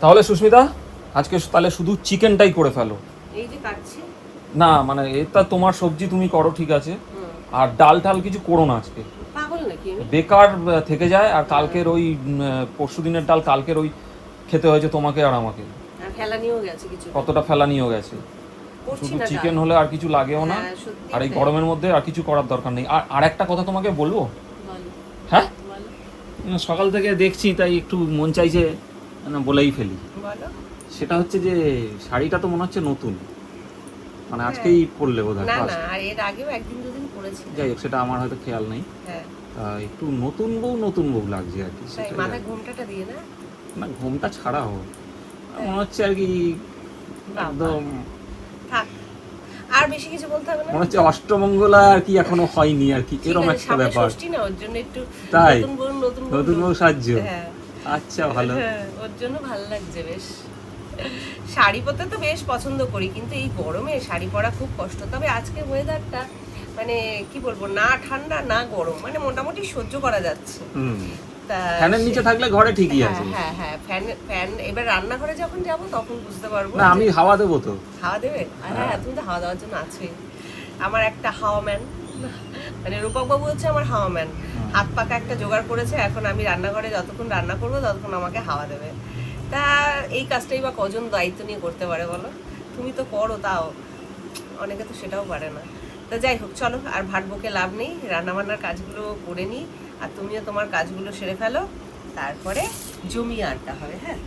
তাহলে সুস্মিতা আজকে তাহলে শুধু চিকেনটাই করে ফেলো। এই যে কাটছি না মানে এটা তোমার সবজি তুমি করো ঠিক আছে, হুম। আর ডাল টাল কিছু করো না আজকে, পাগল নাকি আমি? বেকার থেকে যায়। আর কালকের ওই পরশু দিনের ডাল কালকের ওই খেতে হয়েছে তোমাকে আর আমাকে, আর ফেলা নিয়েও গেছে কিছু, কতটা ফেলানিও গেছে। করছি শুধু না চিকেন ডাল। হলে আর কিছু লাগেও না। হ্যাঁ, সত্যি আর এই তাই। গরমের মধ্যে আর কিছু করার দরকার নেই। আর আরেকটা কথা তোমাকে বলবো, বলো, হ্যাঁ বলো, সকাল থেকে দেখছি তাই একটু মন চাইছে না বলেই ফেলি। বলো। সেটা হচ্ছে যে শাড়িটা তো মনে হচ্ছে নতুন, মানে হ্যাঁ। আজকেই পরলে বোধ হয় না ফার্স্ট। না, আর এর আগেও একদিন দুদিন করেছি। যাই হোক সেটা আমার হয়তো খেয়াল নেই। হ্যাঁ, একটু নতুন বউ লাগছে আর কি। তাই সেটাই মাথায় আর কি। ঘোমটাটা দিয়ে না। না ঘুমটা ছাড়া হোক, তাই? মনে হচ্ছে আর কি বাবা। একদম থাক, আর বেশি কিছু বলতে হবে না। মনে হচ্ছে অষ্টমঙ্গলা আর কি এখনো হয়নি আর কি, ঠিক এরকম আছে, একটা সামনে ব্যাপার। ষষ্ঠী না, ওর জন্য একটু তাই? নতুন নতুন বউ সাহায্য, হ্যাঁ আচ্ছা ভালো। হ্যাঁ, ওর জন্য ভালো লাগছে বেশ। শাড়ি পরতে তো বেশ পছন্দ করি, কিন্তু এই গরমে শাড়ি পরা খুব কষ্ট। তবে আজকে ওয়েদারটা মানে কি বলবো, না ঠান্ডা না গরম, মানে মোটামুটি সহ্য করা যাচ্ছে। হুম, তা ফ্যানের নিচে থাকলে ঘরে ঠিকই হ্যাঁ আছে। হ্যাঁ হ্যাঁ, ফ্যান এবার রান্নাঘরে যখন যাব তখন বুঝতে পারবো। না আমি হাওয়া দেবো তো। হাওয়া দেবে? হ্যাঁ, তুমি তো হাওয়া দেওয়ার জন্য আছোই। আমার একটা হাওয়া ম্যান, মানে রূপক বাবু হচ্ছে আমার হাওয়া ম্যান। হাত পাকা একটা জোগাড় করেছে, এখন আমি রান্নাঘরে যতক্ষণ রান্না করবো ততক্ষণ আমাকে হাওয়া দেবে। তা এই কাজটাই বা কজন দায়িত্ব নিয়ে করতে পারে বলো? তুমি তো করো, তাও অনেকে তো সেটাও পারে না। তা যাই হোক, চলো আর ভাট বকে লাভ নেই, রান্নাবান্নার কাজগুলো করে নিই, আর তুমিও তোমার কাজগুলো সেরে ফেলো, তারপরে জমিয়ে আড্ডা হবে। হ্যাঁ,